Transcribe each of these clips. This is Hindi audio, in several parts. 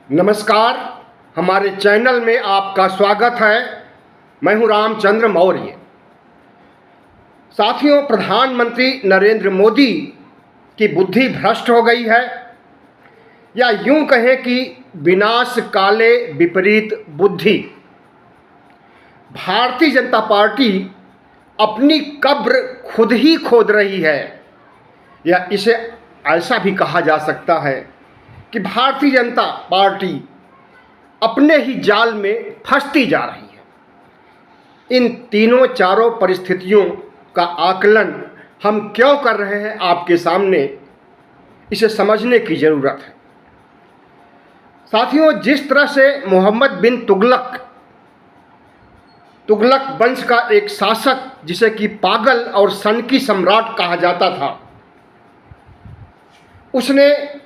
नमस्कार, हमारे चैनल में आपका स्वागत है। मैं हूं रामचंद्र मौर्य। साथियों, प्रधानमंत्री नरेंद्र मोदी की बुद्धि भ्रष्ट हो गई है, या यूं कहें कि विनाश काले विपरीत बुद्धि। भारतीय जनता पार्टी अपनी कब्र खुद ही खोद रही है, या इसे ऐसा भी कहा जा सकता है कि भारतीय जनता पार्टी अपने ही जाल में फंसती जा रही है। इन तीनों चारों परिस्थितियों का आकलन हम क्यों कर रहे हैं आपके सामने, इसे समझने की ज़रूरत है। साथियों, जिस तरह से मोहम्मद बिन तुगलक वंश का एक शासक, जिसे कि पागल और सनकी सम्राट कहा जाता था, उसने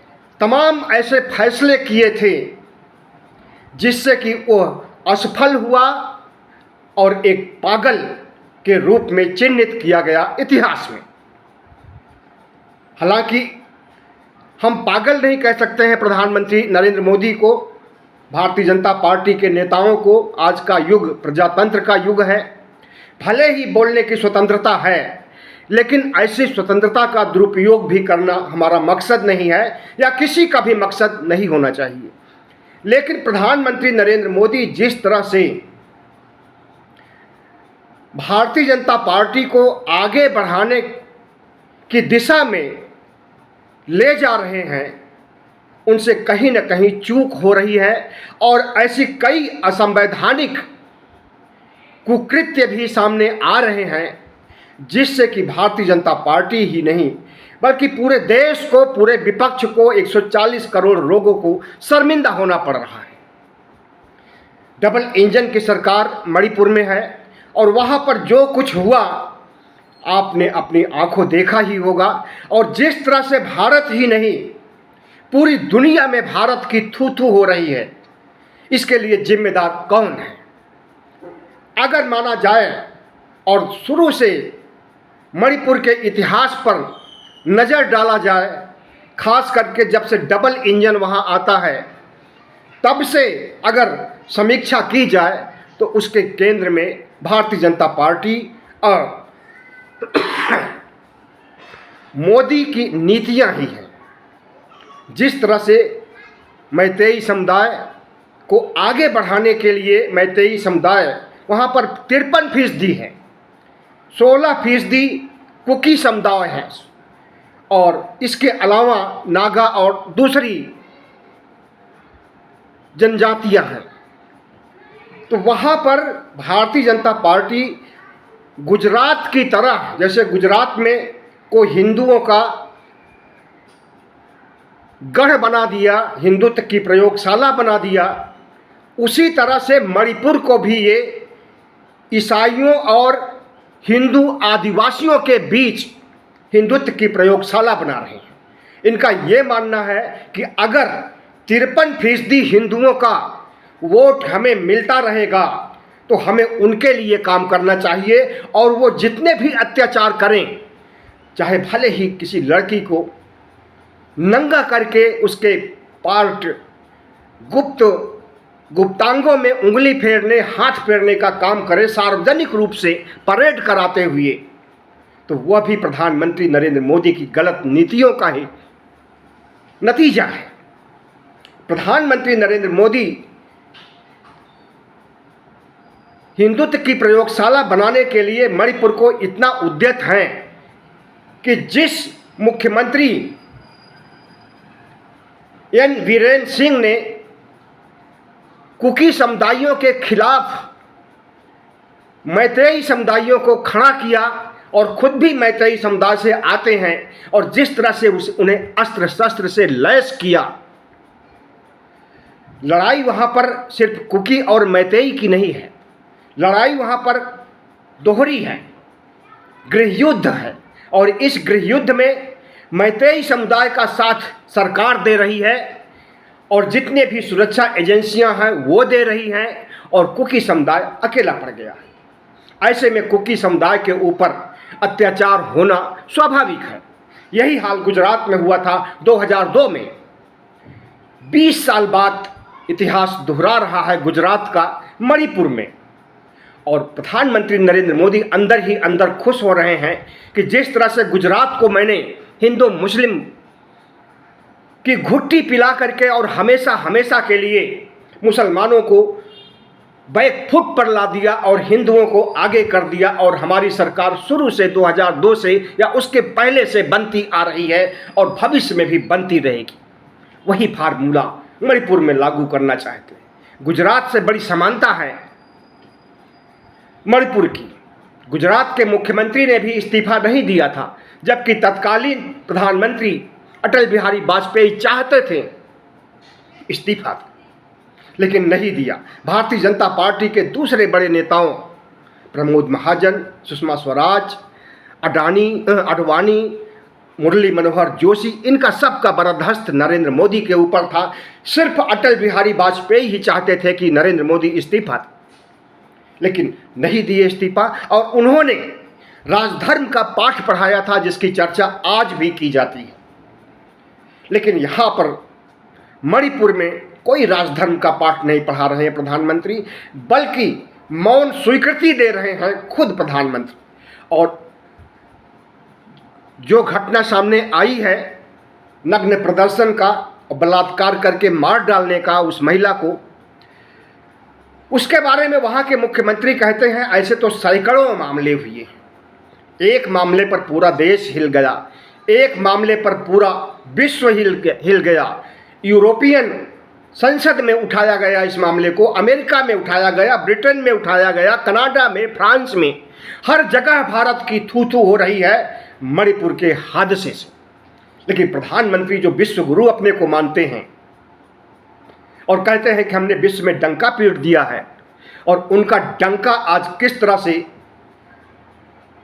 तमाम ऐसे फैसले किए थे जिससे कि वह असफल हुआ और एक पागल के रूप में चिन्हित किया गया इतिहास में। हालांकि हम पागल नहीं कह सकते हैं प्रधानमंत्री नरेंद्र मोदी को, भारतीय जनता पार्टी के नेताओं को। आज का युग प्रजातंत्र का युग है। भले ही बोलने की स्वतंत्रता है, लेकिन ऐसी स्वतंत्रता का दुरुपयोग भी करना हमारा मकसद नहीं है, या किसी का भी मकसद नहीं होना चाहिए। लेकिन प्रधानमंत्री नरेंद्र मोदी जिस तरह से भारतीय जनता पार्टी को आगे बढ़ाने की दिशा में ले जा रहे हैं, उनसे कहीं न कहीं चूक हो रही है, और ऐसी कई असंवैधानिक कुकृत्य भी सामने आ रहे हैं जिससे कि भारतीय जनता पार्टी ही नहीं बल्कि पूरे देश को, पूरे विपक्ष को, 140 करोड़ लोगों को शर्मिंदा होना पड़ रहा है। डबल इंजन की सरकार मणिपुर में है, और वहाँ पर जो कुछ हुआ आपने अपनी आंखों देखा ही होगा। और जिस तरह से भारत ही नहीं, पूरी दुनिया में भारत की थू-थू हो रही है, इसके लिए जिम्मेदार कौन है? अगर माना जाए और शुरू से मणिपुर के इतिहास पर नज़र डाला जाए, खास करके जब से डबल इंजन वहाँ आता है, तब से अगर समीक्षा की जाए तो उसके केंद्र में भारतीय जनता पार्टी और मोदी की नीतियाँ ही हैं। जिस तरह से मैतेई समुदाय को आगे बढ़ाने के लिए मैतेई समुदाय वहाँ पर 53% है, 16% कुकी समुदाय है, और इसके अलावा नागा और दूसरी जनजातियां हैं। तो वहाँ पर भारतीय जनता पार्टी गुजरात की तरह, जैसे गुजरात में को हिंदुओं का गढ़ बना दिया, हिंदुत्व की प्रयोगशाला बना दिया, उसी तरह से मणिपुर को भी ये ईसाइयों और हिंदू आदिवासियों के बीच हिंदुत्व की प्रयोगशाला बना रहे हैं। इनका ये मानना है कि अगर 53% हिंदुओं का वोट हमें मिलता रहेगा तो हमें उनके लिए काम करना चाहिए, और वो जितने भी अत्याचार करें, चाहे भले ही किसी लड़की को नंगा करके उसके पार्ट गुप्तांगों में उंगली फेरने, हाथ फेरने का काम करे, सार्वजनिक रूप से परेड कराते हुए, तो वह भी प्रधानमंत्री नरेंद्र मोदी की गलत नीतियों का ही नतीजा है। प्रधानमंत्री नरेंद्र मोदी हिंदुत्व की प्रयोगशाला बनाने के लिए मणिपुर को इतना उद्यत हैं कि जिस मुख्यमंत्री एन वीरेंद्र सिंह ने कुकी समुदायों के खिलाफ मैतेई समुदायों को खड़ा किया, और खुद भी मैतेई समुदाय से आते हैं, और जिस तरह से उन्हें अस्त्र शस्त्र से लैस किया। लड़ाई वहाँ पर सिर्फ कुकी और मैतेई की नहीं है, लड़ाई वहाँ पर दोहरी है, गृहयुद्ध है, और इस गृहयुद्ध में मैतेई समुदाय का साथ सरकार दे रही है, और जितने भी सुरक्षा एजेंसियां हैं वो दे रही हैं, और कुकी समुदाय अकेला पड़ गया है। ऐसे में कुकी समुदाय के ऊपर अत्याचार होना स्वाभाविक है। यही हाल गुजरात में हुआ था 2002 में। 20 साल बाद इतिहास दोहरा रहा है गुजरात का मणिपुर में। और प्रधानमंत्री नरेंद्र मोदी अंदर ही अंदर खुश हो रहे हैं कि जिस तरह से गुजरात को मैंने हिंदू मुस्लिम की घुट्टी पिला करके और हमेशा हमेशा के लिए मुसलमानों को बैकफुट पर ला दिया और हिंदुओं को आगे कर दिया, और हमारी सरकार शुरू से 2002 से या उसके पहले से बनती आ रही है और भविष्य में भी बनती रहेगी, वही फार्मूला मणिपुर में लागू करना चाहते हैं। गुजरात से बड़ी समानता है मणिपुर की। गुजरात के मुख्यमंत्री ने भी इस्तीफा नहीं दिया था, जबकि तत्कालीन प्रधानमंत्री अटल बिहारी वाजपेयी चाहते थे इस्तीफा, लेकिन नहीं दिया। भारतीय जनता पार्टी के दूसरे बड़े नेताओं प्रमोद महाजन, सुषमा स्वराज, आडवाणी, मुरली मनोहर जोशी, इनका सबका बरदस्त नरेंद्र मोदी के ऊपर था। सिर्फ अटल बिहारी वाजपेयी ही चाहते थे कि नरेंद्र मोदी इस्तीफा दें, लेकिन नहीं दिए इस्तीफा। और उन्होंने राजधर्म का पाठ पढ़ाया था जिसकी चर्चा आज भी की जाती है। लेकिन यहाँ पर मणिपुर में कोई राजधर्म का पाठ नहीं पढ़ा रहे हैं प्रधानमंत्री, बल्कि मौन स्वीकृति दे रहे हैं खुद प्रधानमंत्री। और जो घटना सामने आई है नग्न प्रदर्शन का, बलात्कार करके मार डालने का उस महिला को, उसके बारे में वहाँ के मुख्यमंत्री कहते हैं ऐसे तो सैकड़ों मामले हुए। एक मामले पर पूरा देश हिल गया, एक मामले पर पूरा विश्व हिल गया। यूरोपियन संसद में उठाया गया इस मामले को, अमेरिका में उठाया गया, ब्रिटेन में उठाया गया, कनाडा में, फ्रांस में, हर जगह भारत की थू थू हो रही है मणिपुर के हादसे से। लेकिन प्रधानमंत्री जो विश्व गुरु अपने को मानते हैं और कहते हैं कि हमने विश्व में डंका पीट दिया है, और उनका डंका आज किस तरह से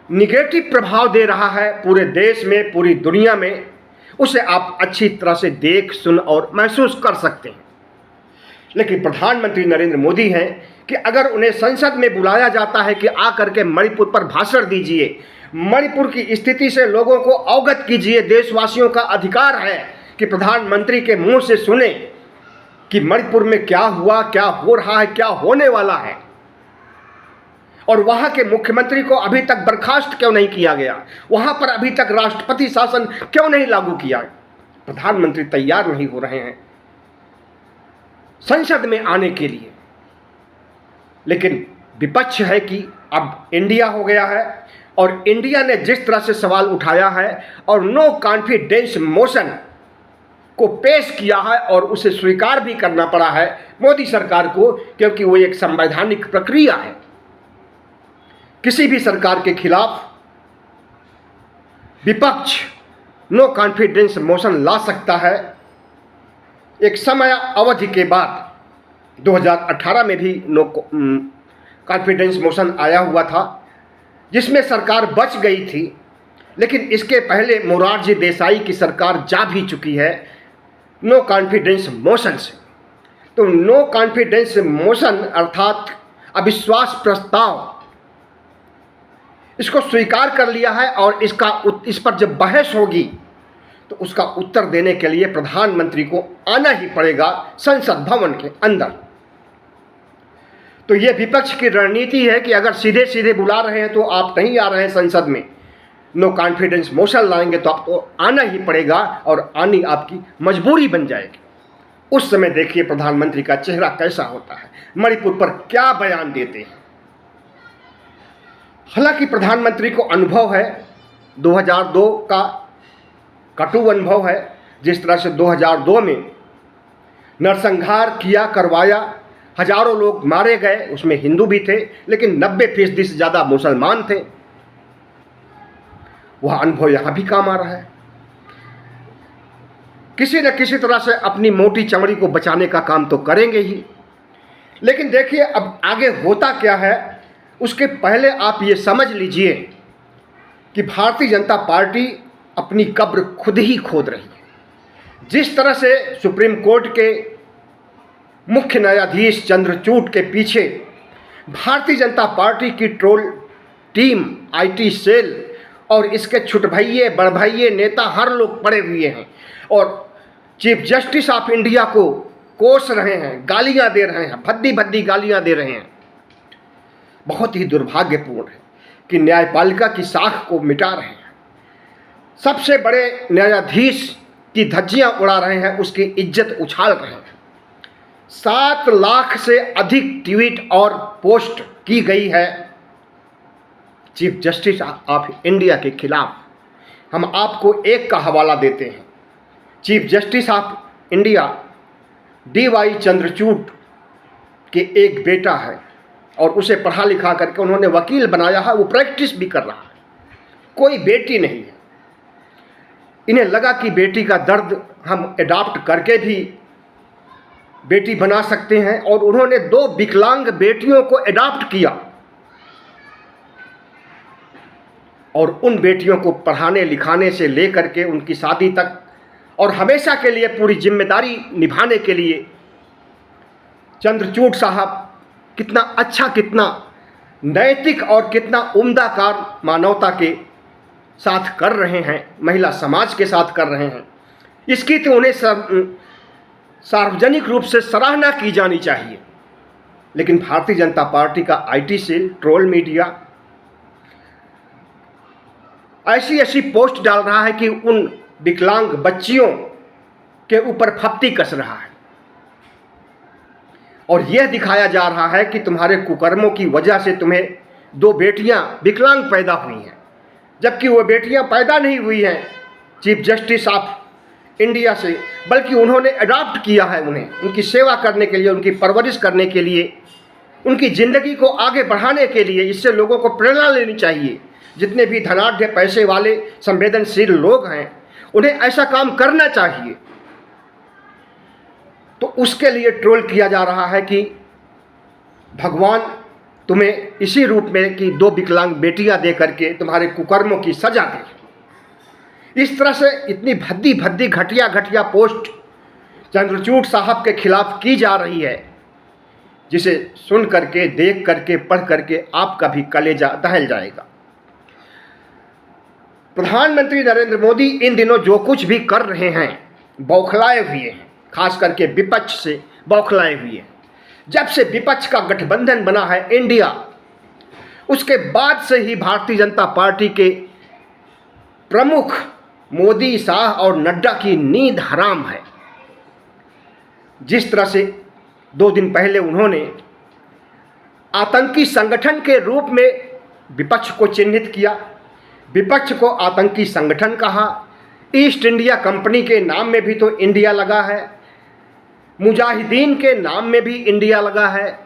निगेटिव प्रभाव दे रहा है पूरे देश में, पूरी दुनिया में, उसे आप अच्छी तरह से देख, सुन और महसूस कर सकते हैं। लेकिन प्रधानमंत्री नरेंद्र मोदी हैं कि अगर उन्हें संसद में बुलाया जाता है कि आकर के मणिपुर पर भाषण दीजिए, मणिपुर की स्थिति से लोगों को अवगत कीजिए, देशवासियों का अधिकार है कि प्रधानमंत्री के मुंह से सुने कि मणिपुर में क्या हुआ, क्या हो रहा है, क्या होने वाला है, और वहाँ के मुख्यमंत्री को अभी तक बर्खास्त क्यों नहीं किया गया, वहाँ पर अभी तक राष्ट्रपति शासन क्यों नहीं लागू किया। प्रधानमंत्री तैयार नहीं हो रहे हैं संसद में आने के लिए। लेकिन विपक्ष है कि अब इंडिया हो गया है, और इंडिया ने जिस तरह से सवाल उठाया है और नो कॉन्फिडेंस मोशन को पेश किया है, और उसे स्वीकार भी करना पड़ा है मोदी सरकार को, क्योंकि वो एक संवैधानिक प्रक्रिया है। किसी भी सरकार के खिलाफ विपक्ष नो कॉन्फिडेंस मोशन ला सकता है। एक समय अवधि के बाद 2018 में भी नो कॉन्फिडेंस मोशन आया हुआ था, जिसमें सरकार बच गई थी। लेकिन इसके पहले मोरारजी देसाई की सरकार जा भी चुकी है नो कॉन्फिडेंस मोशन से। तो नो कॉन्फिडेंस मोशन अर्थात अविश्वास प्रस्ताव, इसको स्वीकार कर लिया है, और इस पर जब बहस होगी तो उसका उत्तर देने के लिए प्रधानमंत्री को आना ही पड़ेगा संसद भवन के अंदर। तो ये विपक्ष की रणनीति है कि अगर सीधे सीधे बुला रहे हैं तो आप नहीं आ रहे हैं संसद में, नो कॉन्फिडेंस मोशन लाएंगे तो आपको आना ही पड़ेगा, और आनी आपकी मजबूरी बन जाएगी। उस समय देखिए प्रधानमंत्री का चेहरा कैसा होता है, मणिपुर पर क्या बयान देते हैं। हालांकि प्रधानमंत्री को अनुभव है, 2002 का कटु अनुभव है। जिस तरह से 2002 में नरसंहार किया, करवाया, हजारों लोग मारे गए, उसमें हिंदू भी थे, लेकिन 90% से ज़्यादा मुसलमान थे। वह अनुभव यहाँ भी काम आ रहा है। किसी न किसी तरह से अपनी मोटी चमड़ी को बचाने का काम तो करेंगे ही। लेकिन देखिए अब आगे होता क्या है, उसके पहले आप ये समझ लीजिए कि भारतीय जनता पार्टी अपनी कब्र खुद ही खोद रही है। जिस तरह से सुप्रीम कोर्ट के मुख्य न्यायाधीश चंद्रचूड़ के पीछे भारतीय जनता पार्टी की ट्रोल टीम, आईटी सेल और इसके छुटभइये बड़भइये नेता हर लोग पड़े हुए हैं, और चीफ जस्टिस ऑफ इंडिया को कोस रहे हैं, गालियां दे रहे हैं, भद्दी भद्दी गालियां दे रहे हैं। बहुत ही दुर्भाग्यपूर्ण है कि न्यायपालिका की साख को मिटा रहे हैं, सबसे बड़े न्यायाधीश की धज्जियां उड़ा रहे हैं, उसकी इज्जत उछाल रहे हैं। 7 लाख से अधिक ट्वीट और पोस्ट की गई है चीफ जस्टिस ऑफ इंडिया के खिलाफ। हम आपको एक का हवाला देते हैं। Chief justice of India DY Chandrachud के एक बेटा है और उसे पढ़ा लिखा करके उन्होंने वकील बनाया है, वो प्रैक्टिस भी कर रहा है। कोई बेटी नहीं है। इन्हें लगा कि बेटी का दर्द हम अडॉप्ट करके भी बेटी बना सकते हैं और उन्होंने 2 विकलांग बेटियों को अडॉप्ट किया और उन बेटियों को पढ़ाने लिखाने से लेकर के उनकी शादी तक और हमेशा के लिए पूरी जिम्मेदारी निभाने के लिए चंद्रचूड़ साहब कितना अच्छा, कितना नैतिक और कितना उम्दा कार्य मानवता के साथ कर रहे हैं, महिला समाज के साथ कर रहे हैं। इसकी तो उन्हें सार्वजनिक रूप से सराहना की जानी चाहिए। लेकिन भारतीय जनता पार्टी का IT सेल, ट्रोल मीडिया ऐसी ऐसी पोस्ट डाल रहा है कि उन विकलांग बच्चियों के ऊपर फप्ती कस रहा है और यह दिखाया जा रहा है कि तुम्हारे कुकर्मों की वजह से तुम्हें 2 बेटियां विकलांग पैदा हुई हैं, जबकि वो बेटियां पैदा नहीं हुई हैं चीफ जस्टिस ऑफ इंडिया से, बल्कि उन्होंने अडॉप्ट किया है उन्हें, उनकी सेवा करने के लिए, उनकी परवरिश करने के लिए, उनकी ज़िंदगी को आगे बढ़ाने के लिए। इससे लोगों को प्रेरणा लेनी चाहिए। जितने भी धनाढ़ पैसे वाले संवेदनशील लोग हैं उन्हें ऐसा काम करना चाहिए। तो उसके लिए ट्रोल किया जा रहा है कि भगवान तुम्हें इसी रूप में कि 2 विकलांग बेटियां दे करके तुम्हारे कुकर्मों की सजा दे। इस तरह से इतनी भद्दी भद्दी घटिया घटिया पोस्ट चंद्रचूड़ साहब के खिलाफ की जा रही है, जिसे सुन करके, देख करके, पढ़ करके आपका भी कलेजा दहल जाएगा। प्रधानमंत्री नरेंद्र मोदी इन दिनों जो कुछ भी कर रहे हैं बौखलाए हुए हैं, खास करके विपक्ष से बौखलाए हुए हैं। जब से विपक्ष का गठबंधन बना है इंडिया, उसके बाद से ही भारतीय जनता पार्टी के प्रमुख मोदी, शाह और नड्डा की नींद हराम है। जिस तरह से 2 दिन पहले उन्होंने आतंकी संगठन के रूप में विपक्ष को चिन्हित किया, विपक्ष को आतंकी संगठन कहा, ईस्ट इंडिया कंपनी के नाम में भी तो इंडिया लगा है, मुजाहिदीन के नाम में भी इंडिया लगा है,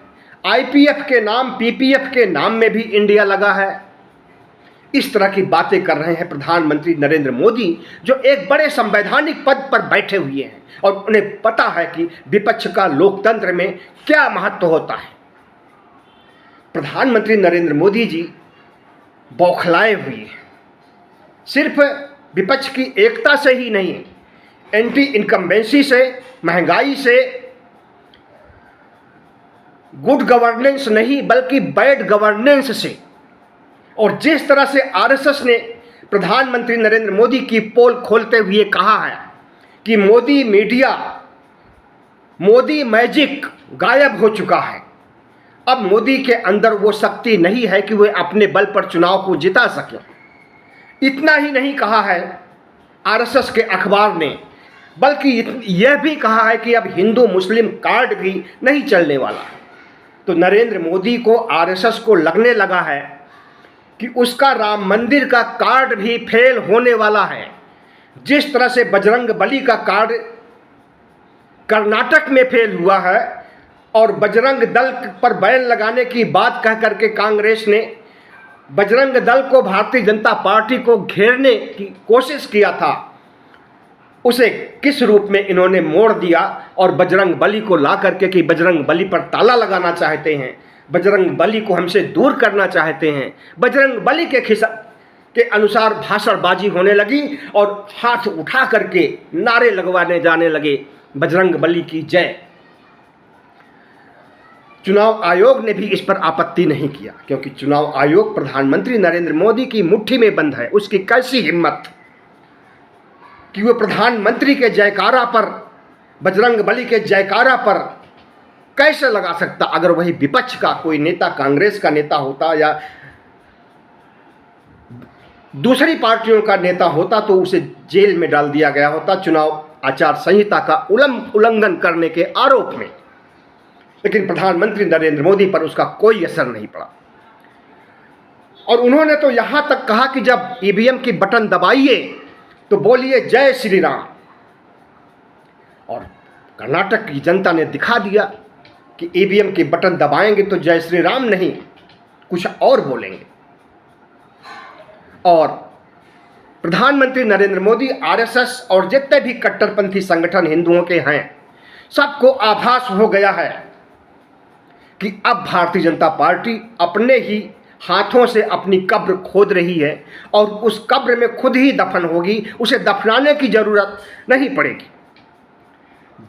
IPF के नाम, PPF के नाम में भी इंडिया लगा है। इस तरह की बातें कर रहे हैं प्रधानमंत्री नरेंद्र मोदी, जो एक बड़े संवैधानिक पद पर बैठे हुए हैं और उन्हें पता है कि विपक्ष का लोकतंत्र में क्या महत्व होता है। प्रधानमंत्री नरेंद्र मोदी जी बौखलाए हुए हैं, सिर्फ विपक्ष की एकता से ही नहीं, एंटी इनकम्बेंसी से, महंगाई से, गुड गवर्नेंस नहीं बल्कि बैड गवर्नेंस से। और जिस तरह से RSS ने प्रधानमंत्री नरेंद्र मोदी की पोल खोलते हुए कहा है कि मोदी मीडिया, मोदी मैजिक गायब हो चुका है, अब मोदी के अंदर वो शक्ति नहीं है कि वे अपने बल पर चुनाव को जिता सकें। इतना ही नहीं कहा है RSS के अखबार ने, बल्कि यह भी कहा है कि अब हिंदू मुस्लिम कार्ड भी नहीं चलने वाला है। तो नरेंद्र मोदी को, RSS को लगने लगा है कि उसका राम मंदिर का कार्ड भी फेल होने वाला है। जिस तरह से बजरंग बली का कार्ड कर्नाटक में फेल हुआ है और बजरंग दल पर बैन लगाने की बात कह करके कांग्रेस ने बजरंग दल को, भारतीय जनता पार्टी को घेरने की कोशिश किया था, उसे किस रूप में इन्होंने मोड़ दिया और बजरंग बली को ला करके कि बजरंग बली पर ताला लगाना चाहते हैं, बजरंग बली को हमसे दूर करना चाहते हैं। बजरंग बली के अनुसार भाषणबाजी होने लगी और हाथ उठा करके नारे लगवाने जाने लगे, बजरंग बली की जय। चुनाव आयोग ने भी इस पर आपत्ति नहीं किया, क्योंकि चुनाव आयोग प्रधानमंत्री नरेंद्र मोदी की मुट्ठी में बंद है। उसकी कैसी हिम्मत कि वो प्रधानमंत्री के जयकारा पर बजरंगबली के जयकारा पर कैसे लगा सकता? अगर वही विपक्ष का कोई नेता, कांग्रेस का नेता होता या दूसरी पार्टियों का नेता होता तो उसे जेल में डाल दिया गया होता चुनाव आचार संहिता का उल्लंघन करने के आरोप में। लेकिन प्रधानमंत्री नरेंद्र मोदी पर उसका कोई असर नहीं पड़ा और उन्होंने तो यहां तक कहा कि जब ईवीएम की बटन दबाइए तो बोलिए जय श्री राम। और कर्नाटक की जनता ने दिखा दिया कि ईवीएम की बटन दबाएंगे तो जय श्री राम नहीं, कुछ और बोलेंगे। और प्रधानमंत्री नरेंद्र मोदी, आरएसएस और जितने भी कट्टरपंथी संगठन हिंदुओं के हैं, सबको आभास हो गया है कि अब भारतीय जनता पार्टी अपने ही हाथों से अपनी कब्र खोद रही है और उस कब्र में खुद ही दफन होगी, उसे दफनाने की जरूरत नहीं पड़ेगी।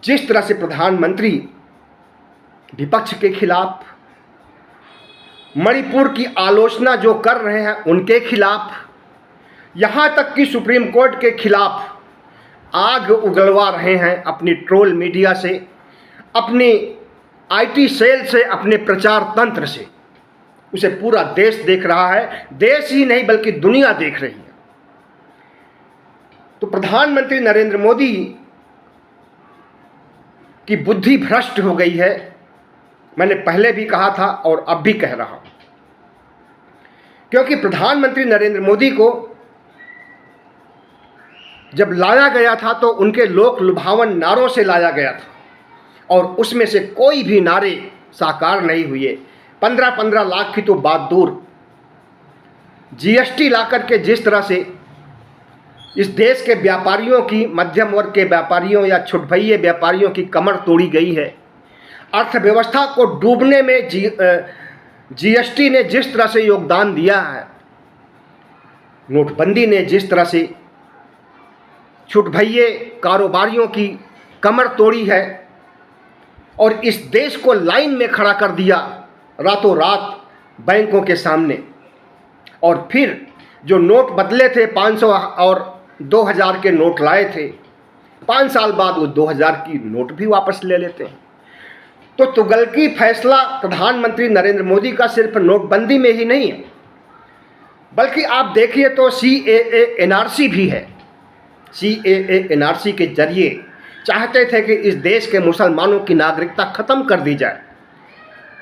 जिस तरह से प्रधानमंत्री विपक्ष के खिलाफ, मणिपुर की आलोचना जो कर रहे हैं उनके खिलाफ, यहां तक कि सुप्रीम कोर्ट के खिलाफ आग उगलवा रहे हैं अपनी ट्रोल मीडिया से, अपनी आईटी सेल से, अपने प्रचार तंत्र से, उसे पूरा देश देख रहा है। देश ही नहीं बल्कि दुनिया देख रही है। तो प्रधानमंत्री नरेंद्र मोदी की बुद्धि भ्रष्ट हो गई है। मैंने पहले भी कहा था और अब भी कह रहा हूं, क्योंकि प्रधानमंत्री नरेंद्र मोदी को जब लाया गया था तो उनके लोक लुभावन नारों से लाया गया था और उसमें से कोई भी नारे साकार नहीं हुए। 15-15 लाख की तो बात दूर, जीएसटी लाकर के जिस तरह से इस देश के व्यापारियों की, मध्यम वर्ग के व्यापारियों या छुटभइये व्यापारियों की कमर तोड़ी गई है, अर्थव्यवस्था को डूबने में जीएसटी ने जिस तरह से योगदान दिया है, नोटबंदी ने जिस तरह से छुटभइये कारोबारियों की कमर तोड़ी है और इस देश को लाइन में खड़ा कर दिया रातों रात बैंकों के सामने, और फिर जो नोट बदले थे 500 और 2000 के नोट लाए थे, 5 साल बाद वो 2000 की नोट भी वापस ले लेते हैं। तो तुगलकी फैसला प्रधानमंत्री नरेंद्र मोदी का सिर्फ नोटबंदी में ही नहीं है, बल्कि आप देखिए तो CAA NRC भी है। CAA NRC के जरिए चाहते थे कि इस देश के मुसलमानों की नागरिकता खत्म कर दी जाए,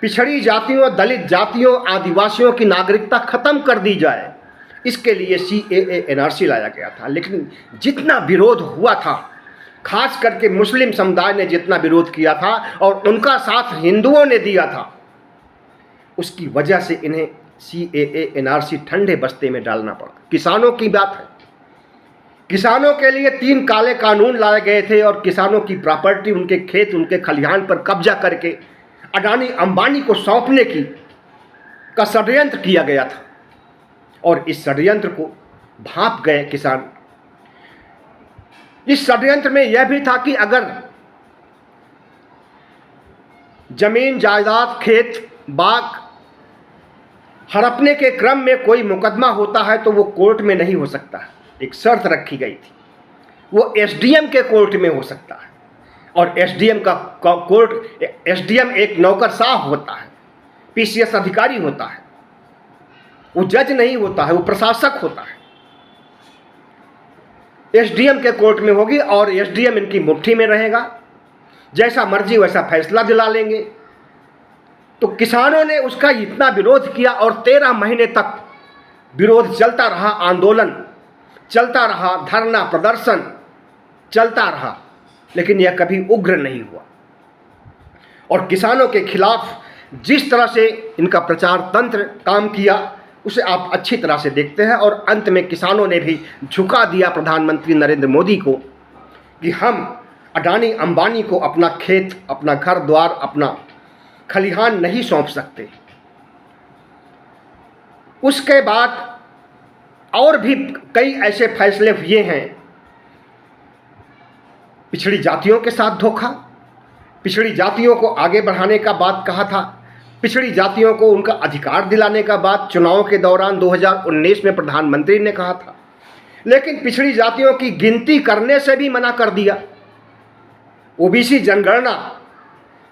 पिछड़ी जातियों, दलित जातियों, आदिवासियों की नागरिकता खत्म कर दी जाए। इसके लिए CAA NRC लाया गया था। लेकिन जितना विरोध हुआ था, खास करके मुस्लिम समुदाय ने जितना विरोध किया था और उनका साथ हिंदुओं ने दिया था, उसकी वजह से इन्हें CAA NRC ठंडे बस्ते में डालना पड़ा। किसानों की बात है, किसानों के लिए 3 काले कानून लाए गए थे और किसानों की प्रॉपर्टी, उनके खेत, उनके खलिहान पर कब्जा करके अडानी अंबानी को सौंपने का षड्यंत्र किया गया था और इस षड्यंत्र को भांप गए किसान। इस षड्यंत्र में यह भी था कि अगर जमीन, जायदाद, खेत, बाग हड़पने के क्रम में कोई मुकदमा होता है तो वो कोर्ट में नहीं हो सकता। एक शर्त रखी गई थी, वो SDM के कोर्ट में हो सकता है। और SDM का कोर्ट, SDM एक नौकरशाह होता है, PCS अधिकारी होता है, वो जज नहीं होता है, वो प्रशासक होता है। SDM के कोर्ट में होगी और SDM इनकी मुट्ठी में रहेगा, जैसा मर्जी वैसा फैसला दिला लेंगे। तो किसानों ने उसका इतना विरोध किया और 13 महीने तक विरोध चलता रहा, आंदोलन चलता रहा, धरना प्रदर्शन चलता रहा, लेकिन यह कभी उग्र नहीं हुआ। और किसानों के खिलाफ जिस तरह से इनका प्रचार तंत्र काम किया उसे आप अच्छी तरह से देखते हैं। और अंत में किसानों ने भी झुका दिया प्रधानमंत्री नरेंद्र मोदी को कि हम अडानी अंबानी को अपना खेत, अपना घर द्वार, अपना खलिहान नहीं सौंप सकते। उसके बाद और भी कई ऐसे फैसले हुए हैं। पिछड़ी जातियों के साथ धोखा, पिछड़ी जातियों को आगे बढ़ाने का बात कहा था, पिछड़ी जातियों को उनका अधिकार दिलाने का बात चुनाव के दौरान 2019 में प्रधानमंत्री ने कहा था, लेकिन पिछड़ी जातियों की गिनती करने से भी मना कर दिया। ओबीसी जनगणना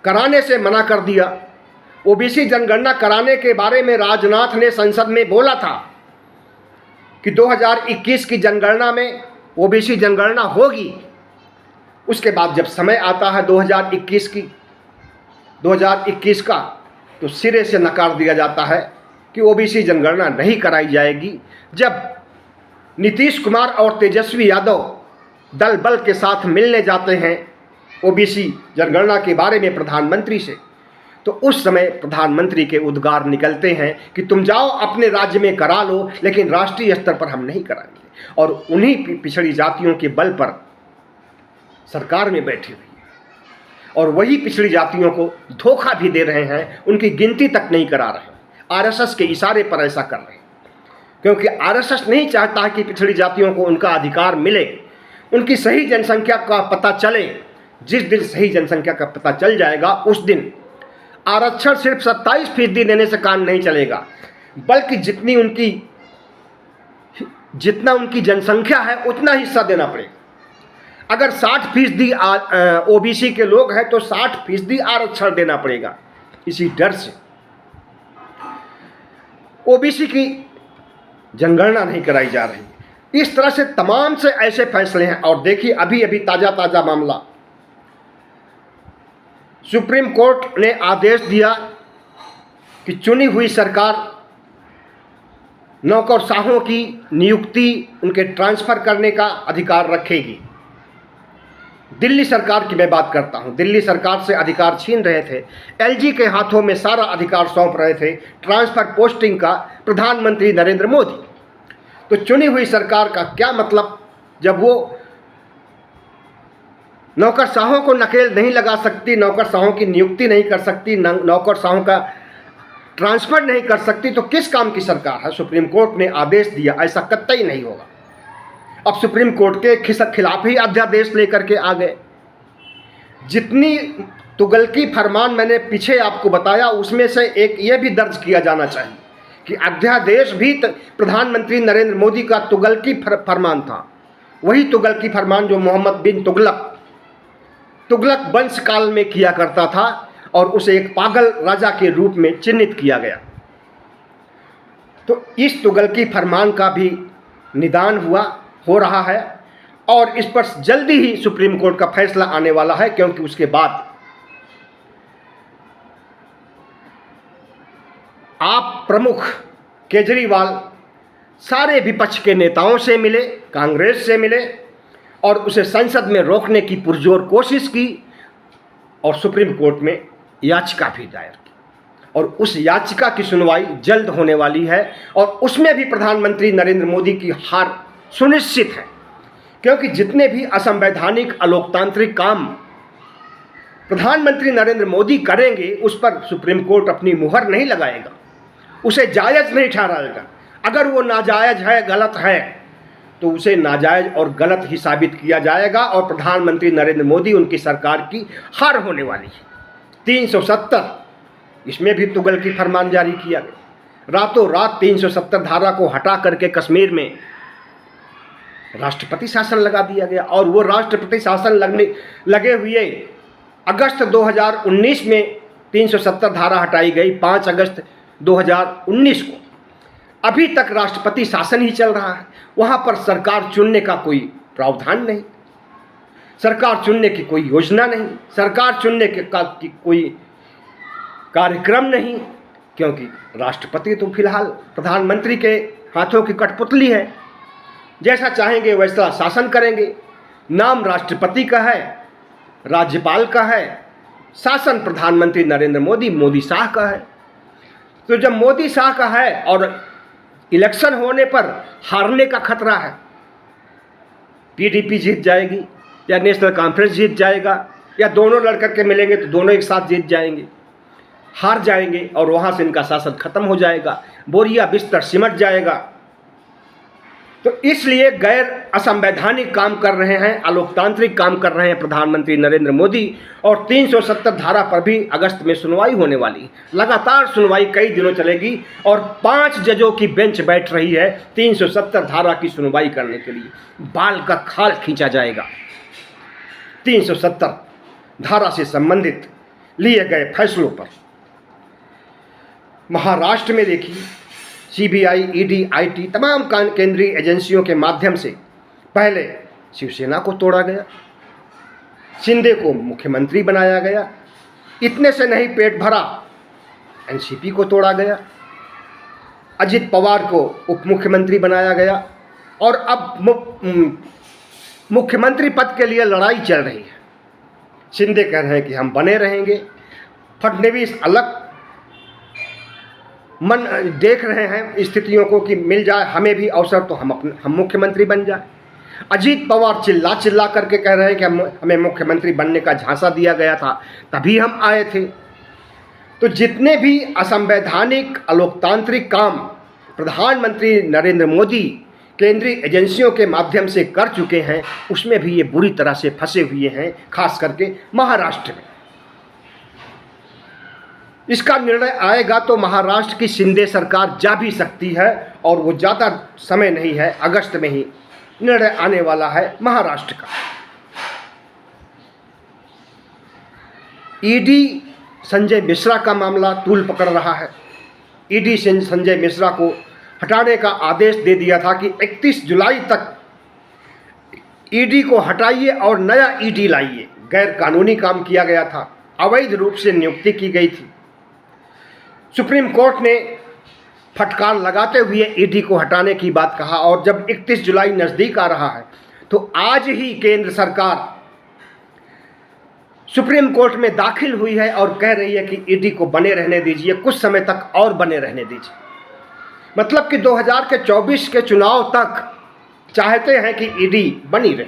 कराने से मना कर दिया। ओबीसी जनगणना कराने के बारे में राजनाथ ने संसद में बोला था कि 2021 की जनगणना में ओबीसी जनगणना होगी। उसके बाद जब समय आता है 2021 का, तो सिरे से नकार दिया जाता है कि ओबीसी जनगणना नहीं कराई जाएगी। जब नीतीश कुमार और तेजस्वी यादव दल बल के साथ मिलने जाते हैं ओबीसी जनगणना के बारे में प्रधानमंत्री से, तो उस समय प्रधानमंत्री के उद्गार निकलते हैं कि तुम जाओ अपने राज्य में करा लो, लेकिन राष्ट्रीय स्तर पर हम नहीं कराएंगे। और उन्हीं पिछड़ी जातियों के बल पर सरकार में बैठी हुई है और वही पिछड़ी जातियों को धोखा भी दे रहे हैं, उनकी गिनती तक नहीं करा रहे। आरएसएस के इशारे पर ऐसा कर रहे हैं, क्योंकि आरएसएस नहीं चाहता कि पिछड़ी जातियों को उनका अधिकार मिले, उनकी सही जनसंख्या का पता चले। जिस दिन सही जनसंख्या का पता चल जाएगा उस दिन आरक्षण सिर्फ 27% देने से काम नहीं चलेगा, बल्कि जितना उनकी जनसंख्या है उतना हिस्सा देना पड़ेगा। अगर 60% ओबीसी के लोग हैं तो 60% आरक्षण देना पड़ेगा। इसी डर से ओबीसी की जनगणना नहीं कराई जा रही। इस तरह से तमाम से ऐसे फैसले हैं। और देखिए अभी अभी ताज़ा मामला, सुप्रीम कोर्ट ने आदेश दिया कि चुनी हुई सरकार नौकरशाहों की नियुक्ति, उनके ट्रांसफ़र करने का अधिकार रखेगी। दिल्ली सरकार की मैं बात करता हूं, दिल्ली सरकार से अधिकार छीन रहे थे, एलजी के हाथों में सारा अधिकार सौंप रहे थे ट्रांसफ़र पोस्टिंग का प्रधानमंत्री नरेंद्र मोदी। तो चुनी हुई सरकार का क्या मतलब, जब वो नौकरशाहों को नकेल नहीं लगा सकती, नौकरशाहों की नियुक्ति नहीं कर सकती, नौकरशाहों का ट्रांसफ़र नहीं कर सकती, तो किस काम की सरकार है। सुप्रीम कोर्ट ने आदेश दिया ऐसा कतई नहीं होगा। अब सुप्रीम कोर्ट के खिलाफ ही अध्यादेश लेकर के आ गए। जितनी तुगलकी फरमान मैंने पीछे आपको बताया, उसमें से एक ये भी दर्ज किया जाना चाहिए कि अध्यादेश भी प्रधानमंत्री नरेंद्र मोदी का तुगलकी फरमान था। वही तुगलकी फरमान जो मोहम्मद बिन तुगलक वंश काल में किया करता था और उसे एक पागल राजा के रूप में चिन्हित किया गया। तो इस तुगलकी फरमान का भी निदान हो रहा है और इस पर जल्दी ही सुप्रीम कोर्ट का फैसला आने वाला है, क्योंकि उसके बाद आप प्रमुख केजरीवाल सारे विपक्ष के नेताओं से मिले, कांग्रेस से मिले और उसे संसद में रोकने की पुरजोर कोशिश की और सुप्रीम कोर्ट में याचिका भी दायर की। और उस याचिका की सुनवाई जल्द होने वाली है और उसमें भी प्रधानमंत्री नरेंद्र मोदी की हार सुनिश्चित है, क्योंकि जितने भी असंवैधानिक अलोकतांत्रिक काम प्रधानमंत्री नरेंद्र मोदी करेंगे उस पर सुप्रीम कोर्ट अपनी मुहर नहीं लगाएगा, उसे जायज़ नहीं ठहराएगा। अगर वो नाजायज़ है, गलत है, तो उसे नाजायज़ और गलत ही साबित किया जाएगा और प्रधानमंत्री नरेंद्र मोदी, उनकी सरकार की हार होने वाली है। 370 इसमें भी तुगलकी फरमान जारी किया गया। रातों रात 370 धारा को हटा करके कश्मीर में राष्ट्रपति शासन लगा दिया गया और वो राष्ट्रपति शासन लगे हुए अगस्त 2019 में 370 धारा हटाई गई 5 अगस्त 2019 को। अभी तक राष्ट्रपति शासन ही चल रहा है। वहाँ पर सरकार चुनने का कोई प्रावधान नहीं, सरकार चुनने की कोई योजना नहीं, सरकार चुनने की कोई कार्यक्रम नहीं, क्योंकि राष्ट्रपति तो फिलहाल प्रधानमंत्री के हाथों की कठपुतली है। जैसा चाहेंगे वैसा शासन करेंगे। नाम राष्ट्रपति का है, राज्यपाल का है, शासन प्रधानमंत्री नरेंद्र मोदी शाह का है। तो जब मोदी शाह का है और इलेक्शन होने पर हारने का खतरा है, पीडीपी जीत जाएगी या नेशनल कॉन्फ्रेंस जीत जाएगा या दोनों लड़कर के मिलेंगे तो दोनों एक साथ जीत जाएंगे, हार जाएंगे और वहाँ से इनका शासन खत्म हो जाएगा, बोरिया बिस्तर सिमट जाएगा। तो इसलिए गैर असंवैधानिक काम कर रहे हैं, अलोकतांत्रिक काम कर रहे हैं प्रधानमंत्री नरेंद्र मोदी। और 370 धारा पर भी अगस्त में सुनवाई होने वाली, लगातार सुनवाई कई दिनों चलेगी और 5 जजों की बेंच बैठ रही है 370 धारा की सुनवाई करने के लिए। बाल का खाल खींचा जाएगा। 370 धारा से संबंधित लिए गए फैसलों पर। महाराष्ट्र में देखिए, सीबीआई, ईडी, आईटी तमाम केंद्रीय एजेंसियों के माध्यम से पहले शिवसेना को तोड़ा गया, शिंदे को मुख्यमंत्री बनाया गया, इतने से नहीं पेट भरा, एनसीपी को तोड़ा गया, अजित पवार को उप मुख्यमंत्री बनाया गया और अब मुख्यमंत्री पद के लिए लड़ाई चल रही है। शिंदे कह रहे हैं कि हम बने रहेंगे, फडणवीस अलग मन देख रहे हैं स्थितियों को कि मिल जाए हमें भी अवसर तो हम मुख्यमंत्री बन जाए। अजीत पवार चिल्ला चिल्ला करके कह रहे हैं कि हमें मुख्यमंत्री बनने का झांसा दिया गया था तभी हम आए थे। तो जितने भी असंवैधानिक अलोकतांत्रिक काम प्रधानमंत्री नरेंद्र मोदी केंद्रीय एजेंसियों के माध्यम से कर चुके हैं, उसमें भी ये बुरी तरह से फंसे हुए हैं, खास करके महाराष्ट्र में। इसका निर्णय आएगा तो महाराष्ट्र की शिंदे सरकार जा भी सकती है और वो ज़्यादा समय नहीं है, अगस्त में ही निर्णय आने वाला है महाराष्ट्र का। ईडी संजय मिश्रा का मामला तूल पकड़ रहा है। ईडी से संजय मिश्रा को हटाने का आदेश दे दिया था कि 31 जुलाई तक ईडी को हटाइए और नया ईडी लाइए। गैर कानूनी काम किया गया था, अवैध रूप से नियुक्ति की गई थी। सुप्रीम कोर्ट ने फटकार लगाते हुए ईडी को हटाने की बात कहा और जब 31 जुलाई नज़दीक आ रहा है तो आज ही केंद्र सरकार सुप्रीम कोर्ट में दाखिल हुई है और कह रही है कि ईडी को बने रहने दीजिए, कुछ समय तक और बने रहने दीजिए। मतलब कि 2024 के चुनाव तक चाहते हैं कि ईडी बनी रहे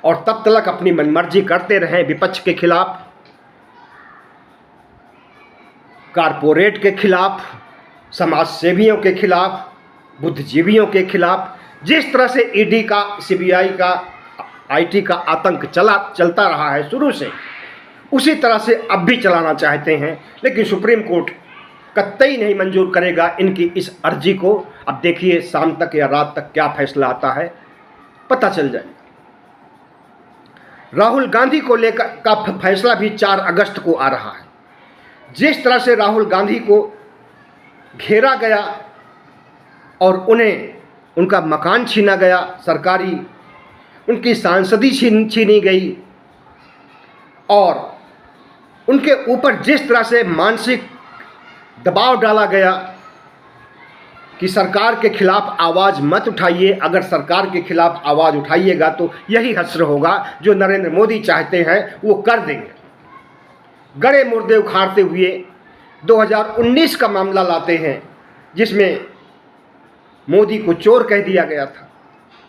और तब तक अपनी मनमर्जी करते रहें विपक्ष के खिलाफ, कारपोरेट के खिलाफ, समाज सेवियों के खिलाफ, बुद्धिजीवियों के खिलाफ। जिस तरह से ईडी का, सीबीआई का, आईटी का आतंक चलता रहा है शुरू से, उसी तरह से अब भी चलाना चाहते हैं, लेकिन सुप्रीम कोर्ट कतई नहीं मंजूर करेगा इनकी इस अर्जी को। अब देखिए शाम तक या रात तक क्या फैसला आता है, पता चल जाएगा। राहुल गांधी को लेकर का फैसला भी 4 अगस्त को आ रहा है। जिस तरह से राहुल गांधी को घेरा गया और उन्हें उनका मकान छीना गया, सरकारी उनकी सांसदी छीनी गई और उनके ऊपर जिस तरह से मानसिक दबाव डाला गया कि सरकार के खिलाफ आवाज़ मत उठाइए, अगर सरकार के खिलाफ आवाज़ उठाइएगा तो यही हश्र होगा जो नरेंद्र मोदी चाहते हैं वो कर देंगे। गड़े मुर्दे उखाड़ते हुए 2019 का मामला लाते हैं जिसमें मोदी को चोर कह दिया गया था।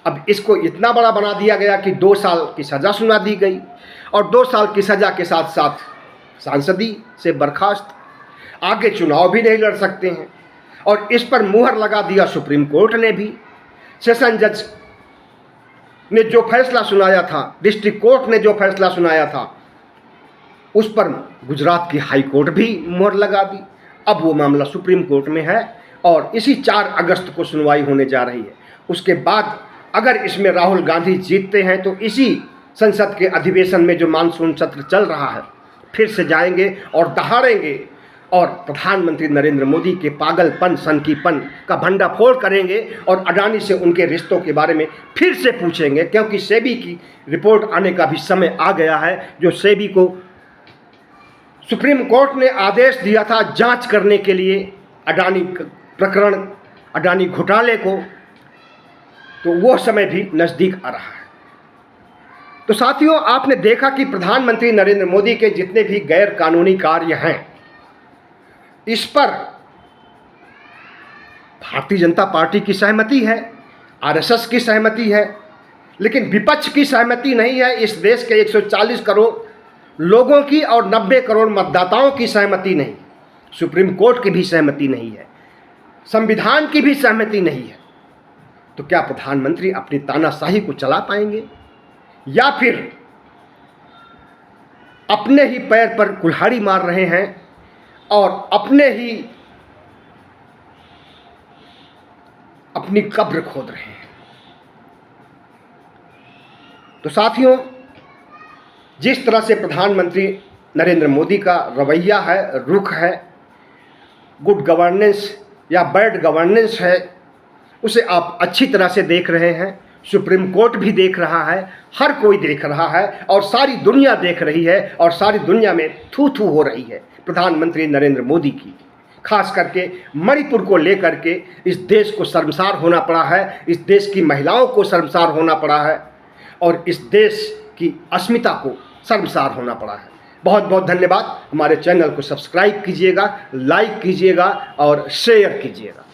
अब इसको इतना बड़ा बना दिया गया कि 2 साल की सज़ा सुना दी गई और 2 साल की सज़ा के साथ साथ सांसदी से बर्खास्त, आगे चुनाव भी नहीं लड़ सकते हैं। और इस पर मुहर लगा दिया सुप्रीम कोर्ट ने भी। सेशन जज ने जो फैसला सुनाया था, डिस्ट्रिक्ट कोर्ट ने जो फैसला सुनाया था, उस पर गुजरात की हाई कोर्ट भी मुहर लगा दी। अब वो मामला सुप्रीम कोर्ट में है और इसी 4 अगस्त को सुनवाई होने जा रही है। उसके बाद अगर इसमें राहुल गांधी जीतते हैं तो इसी संसद के अधिवेशन में जो मानसून सत्र चल रहा है फिर से जाएंगे और दहाड़ेंगे और प्रधानमंत्री नरेंद्र मोदी के पागलपन, सनकीपन का भंडाफोड़ करेंगे और अडानी से उनके रिश्तों के बारे में फिर से पूछेंगे, क्योंकि सेबी की रिपोर्ट आने का भी समय आ गया है। जो सेबी को सुप्रीम कोर्ट ने आदेश दिया था जांच करने के लिए अडानी प्रकरण, अडानी घोटाले को, तो वो समय भी नज़दीक आ रहा है। तो साथियों, आपने देखा कि प्रधानमंत्री नरेंद्र मोदी के जितने भी गैर कानूनी कार्य हैं, इस पर भारतीय जनता पार्टी की सहमति है, आरएसएस की सहमति है, लेकिन विपक्ष की सहमति नहीं है। इस देश के 140 करोड़ लोगों की और 90 करोड़ मतदाताओं की सहमति नहीं, सुप्रीम कोर्ट की भी सहमति नहीं है, संविधान की भी सहमति नहीं है। तो क्या प्रधानमंत्री अपनी तानाशाही को चला पाएंगे या फिर अपने ही पैर पर कुल्हाड़ी मार रहे हैं और अपने ही अपनी कब्र खोद रहे हैं? तो साथियों, जिस तरह से प्रधानमंत्री नरेंद्र मोदी का रवैया है, रुख है, गुड गवर्नेंस या बैड गवर्नेंस है, उसे आप अच्छी तरह से देख रहे हैं। सुप्रीम कोर्ट भी देख रहा है, हर कोई देख रहा है और सारी दुनिया देख रही है और सारी दुनिया में थू थू हो रही है प्रधानमंत्री नरेंद्र मोदी की। खास करके मणिपुर को लेकर के इस देश को शर्मसार होना पड़ा है, इस देश की महिलाओं को शर्मसार होना पड़ा है और इस देश की अस्मिता को शर्मसार होना पड़ा है। बहुत बहुत धन्यवाद। हमारे चैनल को सब्सक्राइब कीजिएगा, लाइक कीजिएगा और शेयर कीजिएगा।